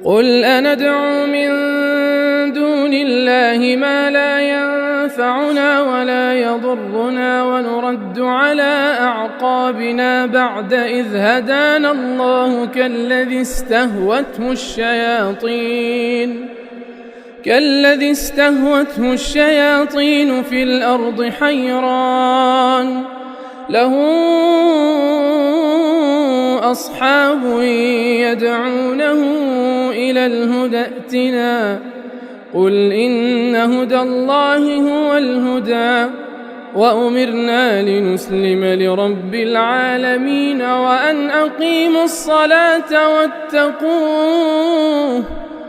قل أندعو من دون الله ما لا ينفعنا ولا يضرنا ونرد على أعقابنا بعد إذ هدانا الله كالذي استهوته الشياطين في الأرض حيران له أصحاب يدعونه إلى الهدى ائتنا قل إن هدى الله هو الهدى وأمرنا لنسلم لرب العالمين وأن أقيموا الصلاة واتقوه